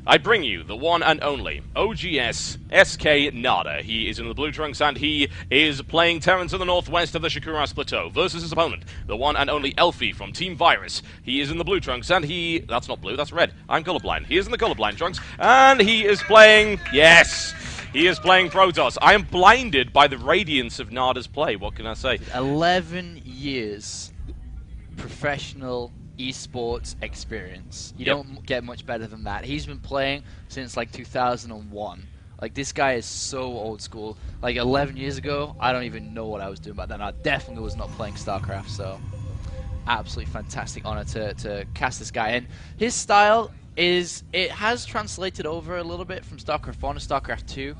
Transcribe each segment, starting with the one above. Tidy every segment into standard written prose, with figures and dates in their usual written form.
I bring you the one and only OGS SK Nada. He is in the blue trunks and he is playing Terran to the northwest of the Shakuras Plateau versus his opponent, the one and only Elfi from Team Virus. He is in the blue trunks and he... That's not blue, that's red. I'm colorblind. He is in the colorblind trunks and he is playing... Yes! He is playing Protoss. I am blinded by the radiance of Nada's play. What can I say? 11 years professional esports experience. You don't get much better than that. He's been playing since like 2001. Like, this guy is so old school. Like 11 years ago, I don't even know what I was doing back then. I definitely was not playing StarCraft, so absolutely fantastic honor to cast this guy. And his style is, it has translated over a little bit from StarCraft 1 to StarCraft 2.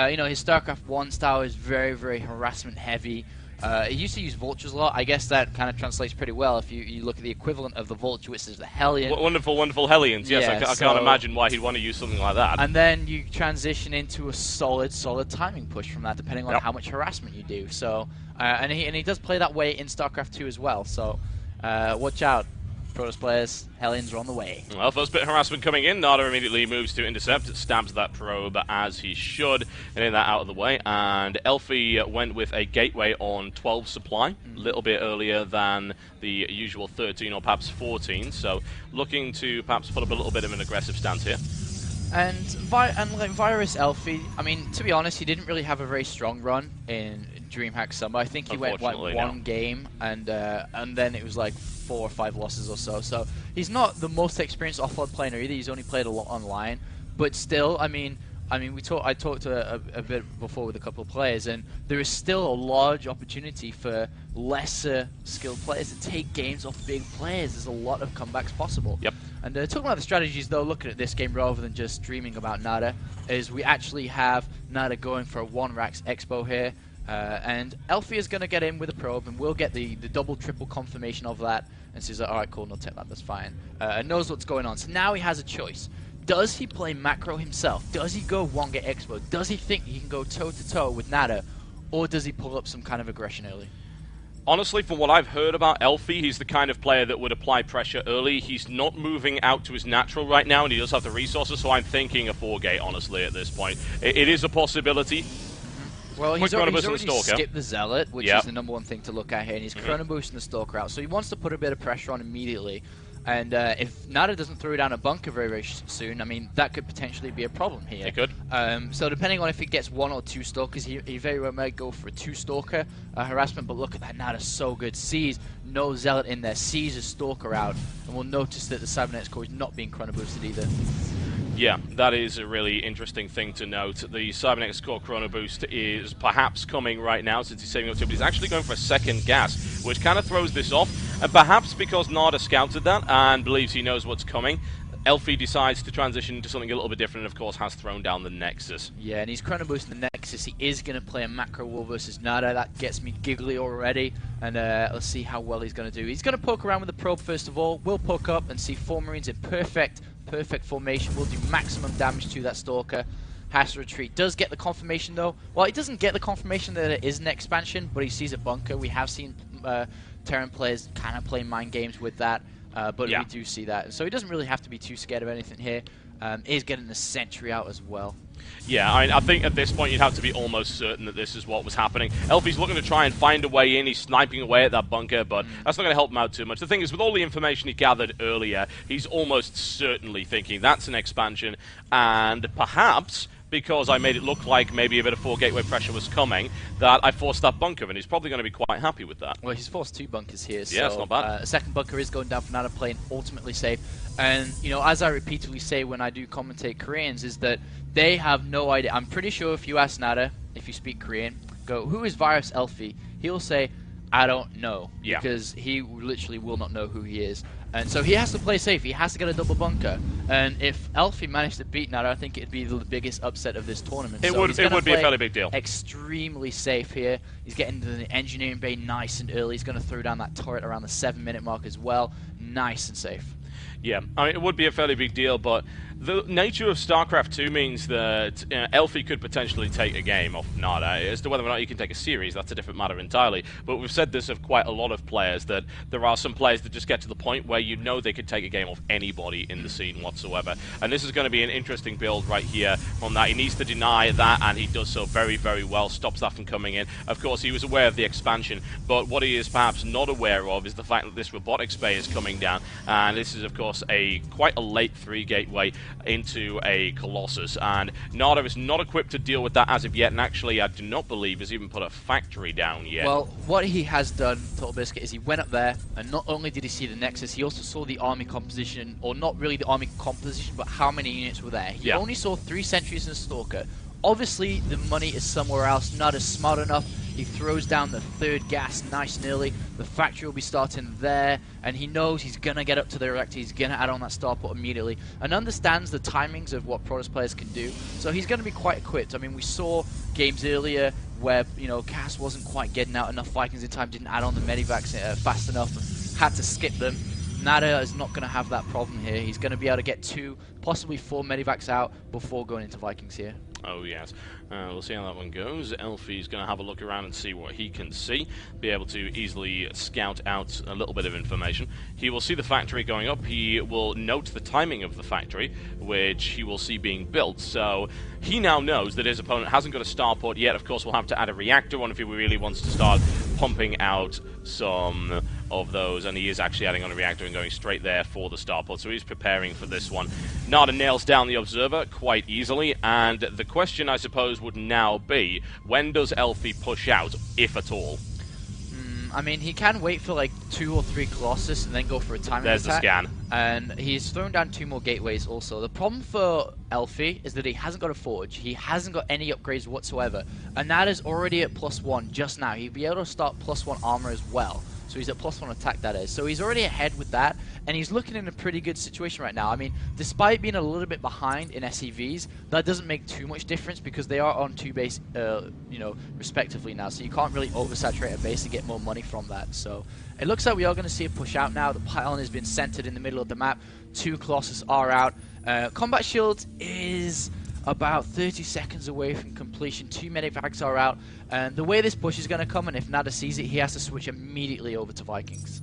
You know, his StarCraft 1 style is very, very harassment heavy. He used to use vultures a lot. I guess that kind of translates pretty well if you look at the equivalent of the vulture, which is the Hellion. Wonderful, wonderful Hellions. Yes, Yeah, I can't imagine why he'd want to use something like that. And then you transition into a solid timing push from that, depending on how much harassment you do. So, and he does play that way in StarCraft 2 as well. So, watch out, Protoss players. Hellions are on the way. Well, first bit of harassment coming in. Nada immediately moves to intercept. It stabs that probe as he should. Getting that out of the way. And Elfi went with a gateway on 12 supply. A little bit earlier than the usual 13 or perhaps 14. So looking to perhaps put up a little bit of an aggressive stance here. And like Virus Elfi, I mean, to be honest, he didn't really have a very strong run in DreamHack Summer. I think he went like one game, and then it was like 4 or 5 losses or so. So he's not the most experienced offload player either. He's only played a lot online, but still, I mean, I talked a bit before with a couple of players, and there is still a large opportunity for lesser skilled players to take games off big players. There's a lot of comebacks possible. Yep. And talking about the strategies, though, looking at this game rather than just dreaming about Nada, is we actually have Nada going for a 1-Rax Expo here. And Elfi is going to get in with a probe, and we'll get the double, triple confirmation of that. And says, alright, cool, no take that, that's fine. And knows what's going on. So now he has a choice. Does he play macro himself? Does he go 1-Get Expo? Does he think he can go toe-to-toe with Nada? Or does he pull up some kind of aggression early? Honestly, from what I've heard about Elfi, he's the kind of player that would apply pressure early. He's not moving out to his natural right now, and he does have the resources, so I'm thinking a 4-gate, honestly, at this point. It is a possibility. Well, he's already skipped the Zealot, which is the #1 thing to look at here, and he's chrono boosting the Stalker out, so he wants to put a bit of pressure on immediately. And if Nada doesn't throw down a bunker very, very soon, I mean, that could potentially be a problem here. It could. So depending on if he gets 1 or 2 Stalkers, he very well might go for a 2-Stalker harassment, but look at that, Nada's so good. Sees no Zealot in there, sees a Stalker out, and we'll notice that the Cybernetics core is not being chrono boosted either. Yeah, that is a really interesting thing to note. The Cybernetics core chrono boost is perhaps coming right now since he's saving up to it, but he's actually going for a second gas, which kind of throws this off. And perhaps because Nada scouted that and believes he knows what's coming, Elfi decides to transition into something a little bit different and, of course, has thrown down the Nexus. Yeah, and he's chrono boosting the Nexus. He is going to play a macro war versus Nada. That gets me giggly already. And let's see how well he's going to do. He's going to poke around with the probe first of all. We'll poke up and see 4 Marines in perfect formation. We'll do maximum damage to that Stalker. Has to retreat. Does get the confirmation though. Well, he doesn't get the confirmation that it is an expansion, but he sees a bunker. We have seen Terran players kind of play mind games with that. But we do see that. So he doesn't really have to be too scared of anything here. He's getting the sentry out as well. Yeah, I think at this point you'd have to be almost certain that this is what was happening. Elfi's looking to try and find a way in. He's sniping away at that bunker, but that's not going to help him out too much. The thing is, with all the information he gathered earlier, he's almost certainly thinking that's an expansion, and perhaps because I made it look like maybe a bit of 4 gateway pressure was coming, that I forced that bunker, and he's probably going to be quite happy with that. Well, he's forced 2 bunkers here, so yeah, it's not bad. A second bunker is going down for Nada, playing ultimately safe. And, you know, as I repeatedly say when I do commentate Koreans, is that they have no idea. I'm pretty sure if you ask Nada, if you speak Korean, go, who is Virus Elfi? He'll say, I don't know, because he literally will not know who he is. And so he has to play safe. He has to get a double bunker. And if Elfi managed to beat Nada, I think it'd be the biggest upset of this tournament. It would be a fairly big deal. Extremely safe here. He's getting to the engineering bay nice and early. He's going to throw down that turret around the 7-minute mark as well. Nice and safe. Yeah, I mean, it would be a fairly big deal, but The nature of StarCraft 2 means that Elfi could potentially take a game off Nada. As to whether or not you can take a series, that's a different matter entirely. But we've said this of quite a lot of players, that there are some players that just get to the point where you know they could take a game off anybody in the scene whatsoever. And this is going to be an interesting build right here on that. He needs to deny that, and he does so very, very well, stops that from coming in. Of course, he was aware of the expansion, but what he is perhaps not aware of is the fact that this robotics bay is coming down, and this is, of course, quite a late 3 gateway into a Colossus, and Nada is not equipped to deal with that as of yet, and actually I do not believe has even put a factory down yet. Well, what he has done, TotalBiscuit, is he went up there, and not only did he see the Nexus, he also saw the army composition, or not really the army composition, but how many units were there. He only saw 3 sentries and a stalker. Obviously, the money is somewhere else. Not as smart enough. He throws down the 3rd gas nice and early. The factory will be starting there, and he knows he's going to get up to the reactor. He's going to add on that starport immediately, and understands the timings of what Protoss players can do. So he's going to be quite equipped. I mean, we saw games earlier where, you know, Cass wasn't quite getting out enough Vikings in time, didn't add on the medivacs fast enough, had to skip them. Nada is not going to have that problem here. He's going to be able to get 2, possibly 4 medivacs out before going into Vikings here. Oh, yes. We'll see how that one goes. Elfi's going to have a look around and see what he can see, be able to easily scout out a little bit of information. He will see the factory going up. He will note the timing of the factory, which he will see being built. So he now knows that his opponent hasn't got a starport yet. Of course, we'll have to add a reactor on if he really wants to start pumping out some of those, and he is actually adding on a reactor and going straight there for the starport, so he's preparing for this one. Nada nails down the observer quite easily, and the question, I suppose, would now be, when does Elfi push out, if at all? I mean, he can wait for like 2 or 3 Colossus and then go for a timing There's attack. the scan. And he's thrown down 2 more gateways also. The problem for Elfi is that he hasn't got a forge. He hasn't got any upgrades whatsoever. And that is already at +1 just now. He'd be able to start +1 armor as well. So he's at +1 attack, that is. So he's already ahead with that, and he's looking in a pretty good situation right now. I mean, despite being a little bit behind in SEVs, that doesn't make too much difference because they are on 2 base, you know, respectively now. So you can't really oversaturate a base to get more money from that. So it looks like we are going to see a push out now. The pylon has been centered in the middle of the map. 2 Colossus are out. Combat Shield is about 30 seconds away from completion. 2 medivacs are out, and the way this push is going to come, and if Nada sees it, he has to switch immediately over to Vikings.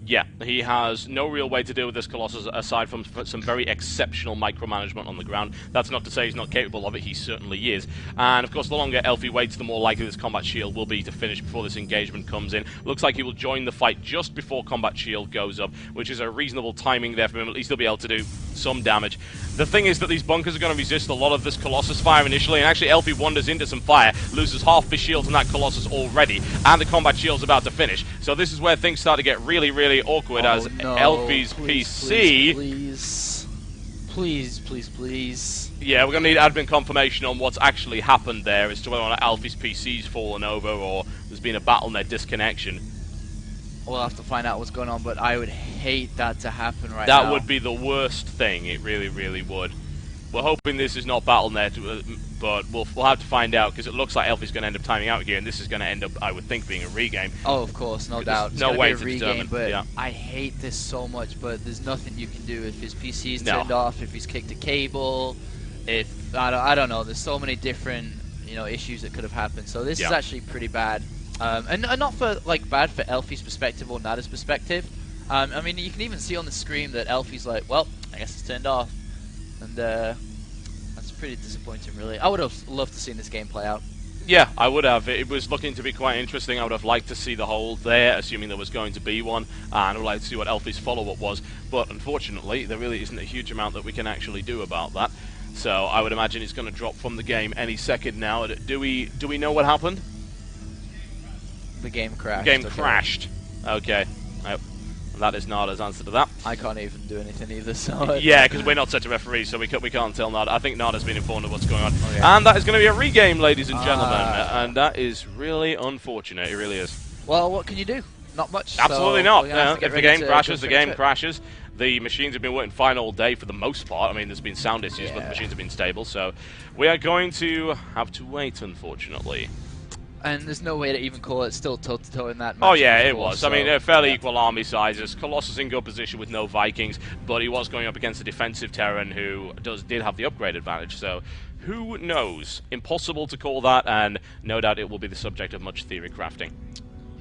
Yeah, he has no real way to deal with this Colossus aside from some very exceptional micromanagement on the ground. That's not to say he's not capable of it, he certainly is. And of course, the longer Elfi waits, the more likely this combat shield will be to finish before this engagement comes in. Looks like he will join the fight just before combat shield goes up, which is a reasonable timing there for him. At least he'll be able to do some damage. The thing is that these bunkers are going to resist a lot of this Colossus fire initially, and actually Elfi wanders into some fire, loses half the shields on that Colossus already, and the combat shield's about to finish. So this is where things start to get really, really awkward as no. Elfi's Please, PC... Please. Yeah, we're going to need admin confirmation on what's actually happened there as to whether or not Elfi's PC's fallen over or there's been a battlenet disconnection. We'll have to find out what's going on, but I would hate that to happen right now. now. That would be the worst thing. It really, really would. We're hoping this is not battlenet, but we'll have to find out because it looks like Elfi's going to end up timing out here, and this is going to end up, I would think, being a regame. Oh, of course, no doubt. There's no way to regame, determine. But yeah. I hate this so much, but there's nothing you can do if his PC's turned off, if he's kicked a cable, if I don't know. There's so many different issues that could have happened. So this is actually pretty bad. And not for bad for Elfi's perspective or Nada's perspective. I mean, you can even see on the screen that Elfi's like, well, I guess it's turned off, and that's pretty disappointing, really. I would have loved to see this game play out. Yeah, I would have. It was looking to be quite interesting. I would have liked to see the hold there, assuming there was going to be one, and I would like to see what Elfi's follow-up was. But unfortunately, there really isn't a huge amount that we can actually do about that. So I would imagine it's going to drop from the game any second now. Do we know what happened? The game crashed. The game crashed. Okay. And that is Nada's answer to that. I can't even do anything either, so... Yeah, because we're not set to referee, so we can't tell Nada. I think Nada's been informed of what's going on. Okay. And that is going to be a regame, ladies and gentlemen. And that is really unfortunate. It really is. Well, what can you do? Not much. Absolutely so not. If the game crashes, the game crashes. The machines have been working fine all day for the most part. I mean, there's been sound issues, but the machines have been stable. So we are going to have to wait, unfortunately. And there's no way to even call it still toe-to-toe in that match. Oh yeah, it was. So, I mean, fairly equal army sizes. Colossus in good position with no Vikings, but he was going up against a defensive Terran who did have the upgrade advantage, so who knows? Impossible to call that, and no doubt it will be the subject of much theory crafting.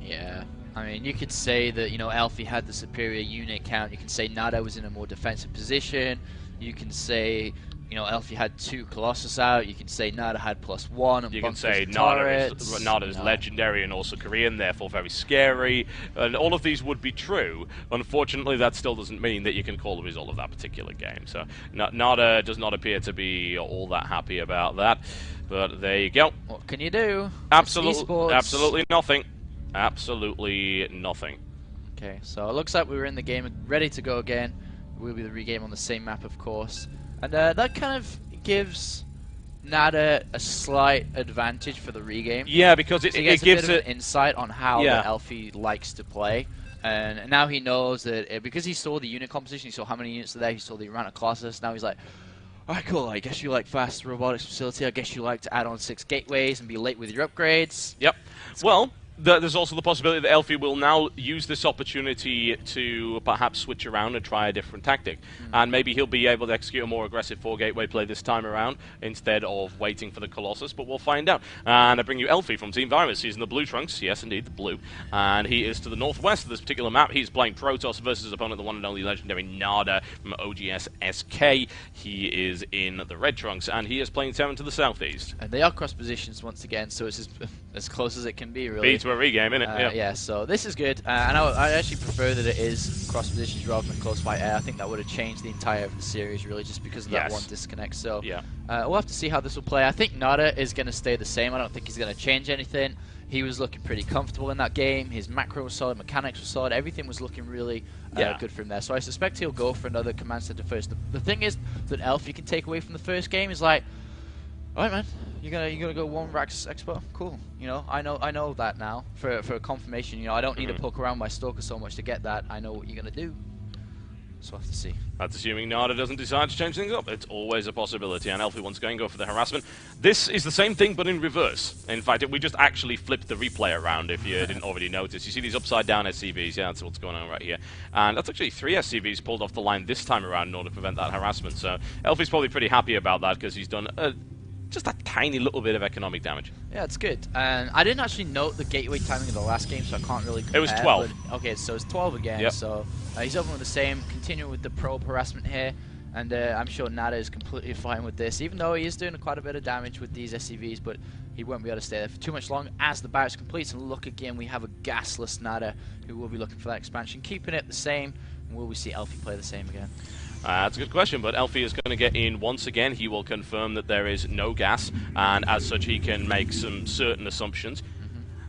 Yeah. I mean, you could say that, you know, Elfi had the superior unit count. You can say Nada was in a more defensive position. You can say, you know, Elfi had 2 Colossus out. You can say Nada had +1. And you can say Nada is legendary and also Korean, therefore very scary. And all of these would be true. Unfortunately, that still doesn't mean that you can call the result of that particular game. So Nada does not appear to be all that happy about that. But there you go. What can you do? Absolutely nothing. Absolutely nothing. Okay, so it looks like we were in the game, ready to go again. We'll be the regame on the same map, of course. And that kind of gives Nada a slight advantage for the regame. Yeah, because it gives gives a bit of an insight on how the Elfi likes to play. And now he knows that, because he saw the unit composition, he saw how many units are there, he saw the amount of Colossus, now he's like, alright, cool, I guess you like fast robotics facility, I guess you like to add on 6 gateways and be late with your upgrades. Yep. Well, there's also the possibility that Elfi will now use this opportunity to perhaps switch around and try a different tactic. And maybe he'll be able to execute a more aggressive 4-gateway play this time around instead of waiting for the Colossus, but we'll find out. And I bring you Elfi from Team Virus. He's in the blue trunks, yes indeed, the blue. And he is to the northwest of this particular map. He's playing Protoss versus his opponent, the one and only legendary Nada from OGS SK. He is in the red trunks, and he is playing Terran to the southeast. And they are cross positions once again, so it's as close as it can be, really. To a regame, innit? Yeah, so this is good. And I actually prefer that it is cross positions rather than close fight air. I think that would have changed the entire series, really, just because of that one disconnect. So we'll have to see how this will play. I think Nada is going to stay the same. I don't think he's going to change anything. He was looking pretty comfortable in that game. His macro was solid, mechanics was solid. Everything was looking really good from there. So I suspect he'll go for another command center first. The thing is that Elfi can take away from the first game is like, all right, man, you're gonna go 1 Rax Expo. Cool. You know, I know that now for confirmation. You know, I don't need to poke around my Stalker so much to get that. I know what you're gonna do. So we'll have to see. That's assuming Nada doesn't decide to change things up. It's always a possibility, and Elfi once again go for the harassment. This is the same thing, but in reverse. In fact, we just actually flipped the replay around, if you didn't already notice. You see these upside-down SCVs, yeah, that's what's going on right here. And that's actually 3 SCVs pulled off the line this time around in order to prevent that harassment. So Elfi's probably pretty happy about that, because he's done just a tiny little bit of economic damage. Yeah, it's good. And I didn't actually note the gateway timing of the last game, so I can't really compare. It was 12. Okay, so it's 12 again. Yep. So he's over with the same, continuing with the probe harassment here. And I'm sure Nada is completely fine with this, even though he is doing quite a bit of damage with these SCVs, but he won't be able to stay there for too much long as the barracks completes. And look again, we have a gasless Nada who will be looking for that expansion, keeping it the same. And will we see Elfi play the same again? That's a good question, but Elfi is going to get in once again. He will confirm that there is no gas, and as such he can make some certain assumptions.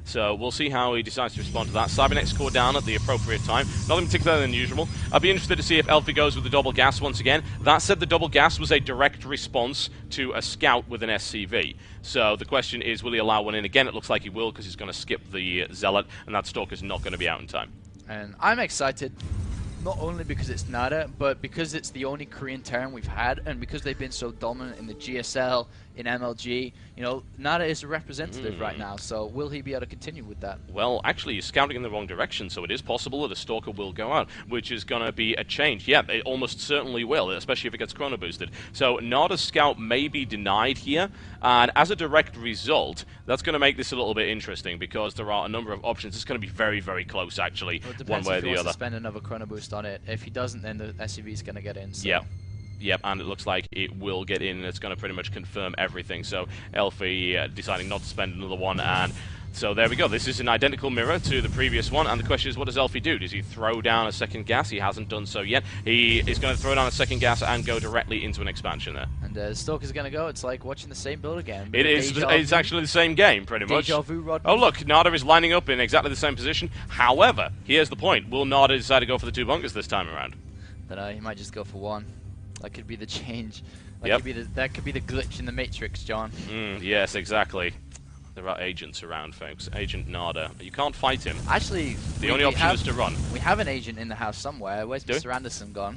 So we'll see how he decides to respond to that. Cybernex core down at the appropriate time. Nothing particularly unusual. I'd be interested to see if Elfi goes with the double gas once again. That said, the double gas was a direct response to a scout with an SCV. So the question is, will he allow one in again? It looks like he will, because he's going to skip the Zealot, and that Stalker's not going to be out in time. And I'm excited. Not only because it's Nada, but because it's the only Korean Terran we've had, and because they've been so dominant in the GSL, in MLG. You know, Nada is a representative right now, so will he be able to continue with that? Well, actually, he's scouting in the wrong direction, so it is possible that a Stalker will go out, which is going to be a change. Yeah, it almost certainly will, especially if it gets chrono boosted. So Nada's scout may be denied here, and as a direct result, that's going to make this a little bit interesting, because there are a number of options. It's going to be very, very close, actually, well, one way or the other. If he wants to spend another chrono boost on it. If he doesn't, then the SUV is going to get in. So. Yeah. Yep, and it looks like it will get in, and it's going to pretty much confirm everything. So Elfi deciding not to spend another one, and so there we go. This is an identical mirror to the previous one, and the question is, what does Elfi do? Does he throw down a second gas? He hasn't done so yet. He is going to throw down a second gas and go directly into an expansion there. And Stalker's going to go. It's like watching the same build again. It is. It's actually the same game, pretty much. Deja vu, Rodney. Oh, look, Nada is lining up in exactly the same position. However, here's the point. Will Nada decide to go for the 2 bunkers this time around? I don't know. He might just go for 1. That could be the change. That could be the glitch in the Matrix, John. Yes, exactly. There are agents around, folks. Agent Nada. You can't fight him. Actually, The only option is to run. We have an agent in the house somewhere. Where's Do we? Mr. Anderson gone?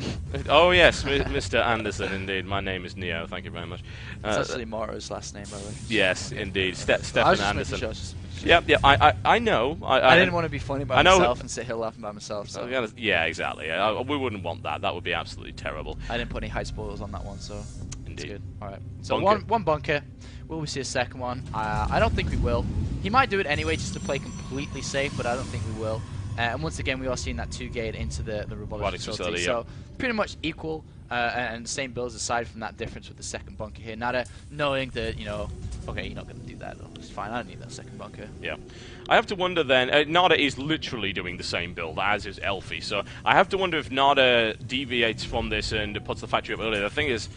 Oh, yes, Mr. Anderson, indeed. My name is Neo. Thank you very much. It's actually Morrow's last name, by the way. Yes, indeed. I Stefan was just Anderson. making sure. Yep, I know. I didn't want to be funny by myself and sit here laughing by myself. So. Yeah, exactly. We wouldn't want that. That would be absolutely terrible. I didn't put any high spoilers on that one, so Indeed. it's good. All right. So Bunker. one bunker. Will we see a second one? I don't think we will. He might do it anyway just to play completely safe, but I don't think we will. And once again, we are seeing that 2-gate into the robotics facility. Yeah. So pretty much equal and the same builds aside from that difference with the second bunker here. Nada knowing that, okay, you're not going to do that. It's fine. I don't need that second bunker. Yeah. I have to wonder then, Nada is literally doing the same build as is Elfi, so I have to wonder if Nada deviates from this and puts the factory up earlier. The thing is,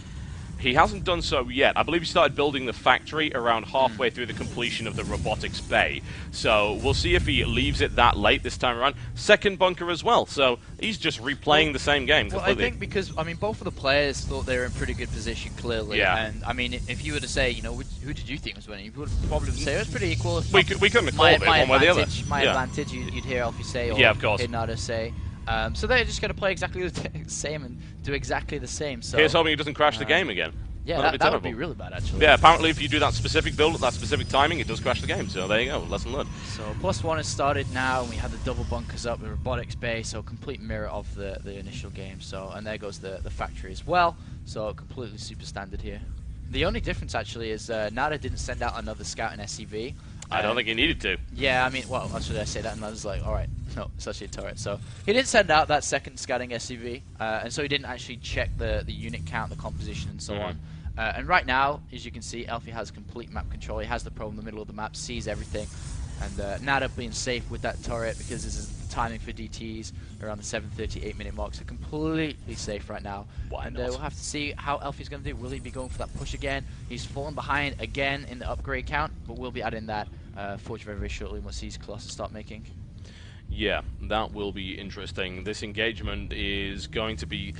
he hasn't done so yet. I believe he started building the factory around halfway through the completion of the robotics bay. So we'll see if he leaves it that late this time around. Second bunker as well. So he's just replaying the same game completely. Well, I think because, both of the players thought they were in pretty good position, clearly. Yeah. And, if you were to say, who did you think was winning, you would probably say it was pretty equal. We couldn't have called it one way or the other. My advantage, you'd hear Elfi say, or yeah, of course. hear Nada say. So they're just going to play exactly the same and do exactly the same. So here's hoping he doesn't crash the game again. Yeah, that would be really bad, actually. Yeah, apparently if you do that specific build at that specific timing, it does crash the game. So there you go, lesson learned. So +1 has started now, and we have the double bunkers up, the robotics bay, so complete mirror of the initial game. So, and there goes the factory as well. So completely super standard here. The only difference actually is Nada didn't send out another scout in SCV. I don't think he needed to. Yeah, well, actually I say that, and I was like, all right, no, it's actually a turret. So he did send out that second scouting SCV, and so he didn't actually check the unit count, the composition, and so on. And right now, as you can see, Elfi has complete map control. He has the probe in the middle of the map, sees everything, and Nada being safe with that turret because this is the timing for DTs around the 7:38 minute mark, so completely safe right now. Why not? We'll have to see how Elfi's going to do. Will he be going for that push again? He's fallen behind again in the upgrade count, but we'll be adding that forge very, very shortly once these Colossus start making. Yeah, that will be interesting. This engagement is going to be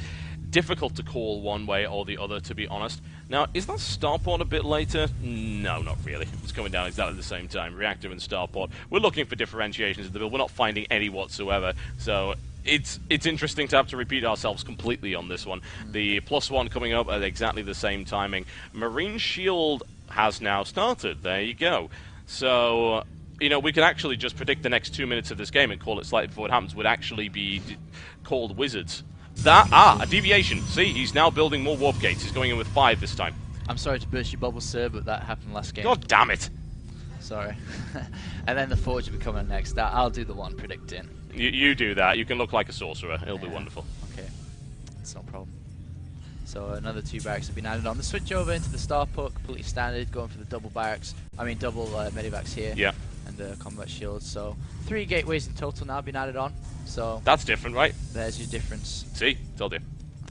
difficult to call one way or the other, to be honest. Now, is that starport a bit later? No, not really. It's coming down exactly at the same time. Reactor and starport. We're looking for differentiations in the build. We're not finding any whatsoever. So it's interesting to have to repeat ourselves completely on this one. The +1 coming up at exactly the same timing. Marine Shield has now started. There you go. So we could actually just predict the next 2 minutes of this game and call it slightly before it happens. Would actually be called Wizards. A deviation. See, he's now building more warp gates. He's going in with 5 this time. I'm sorry to burst your bubble, sir, but that happened last game. God damn it! Sorry. And then the forge will be coming next. I'll do the one predicting. You do that. You can look like a sorcerer. It'll be wonderful. Okay, that's no problem. So another 2 barracks have been added on. The switch over into the starport, completely standard, going for the double barracks. Double medivacs here. Yeah. And combat shields. So 3 gateways in total now been added on. So that's different, right? There's your difference. See, told you.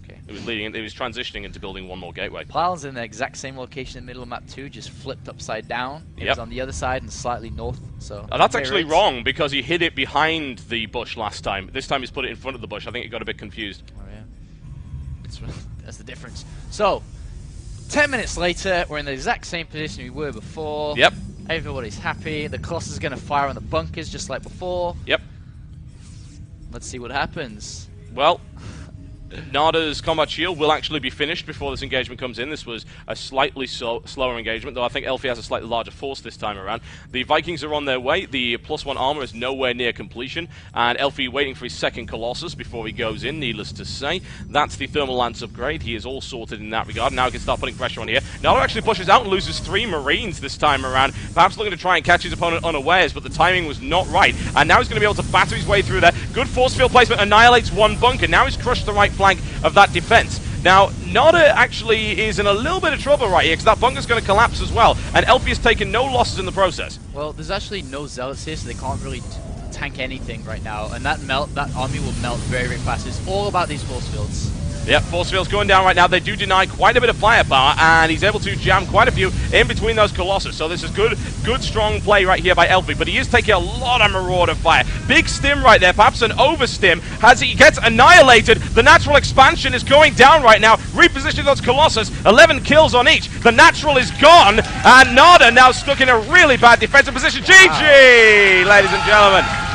Okay. It was transitioning into building one more gateway. Plal's in the exact same location in the middle of map 2, just flipped upside down. It was on the other side and slightly north. So that's actually wrong because he hid it behind the bush last time. This time he's put it in front of the bush. I think it got a bit confused. Oh yeah. That's the difference. So 10 minutes later, we're in the exact same position we were before. Yep. Everybody's happy. The Colossus is going to fire on the bunkers just like before. Yep. Let's see what happens. Well, Nada's combat shield will actually be finished before this engagement comes in. This was a slightly slower engagement, though I think Elfi has a slightly larger force this time around. The Vikings are on their way. The +1 armor is nowhere near completion, and Elfi waiting for his second Colossus before he goes in, needless to say. That's the Thermal Lance upgrade. He is all sorted in that regard. Now he can start putting pressure on here. Nada actually pushes out and loses 3 Marines this time around, perhaps looking to try and catch his opponent unawares, but the timing was not right. And now he's going to be able to batter his way through there. Good force field placement, annihilates 1 bunker. Now he's crushed the right flank of that defense. Now, Nada actually is in a little bit of trouble right here because that bunker's going to collapse as well, and Elfi has taken no losses in the process. Well, there's actually no zealots here, so they can't really tank anything right now, and that army will melt very, very fast. It's all about these force fields. Yep, force field's going down right now. They do deny quite a bit of firepower, and he's able to jam quite a few in between those Colossus. So this is good strong play right here by Elfi, but he is taking a lot of Marauder fire. Big stim right there, perhaps an overstim, as he gets annihilated. The natural expansion is going down right now, repositioning those Colossus, 11 kills on each. The natural is gone, and Nada now stuck in a really bad defensive position. GG, ladies and gentlemen.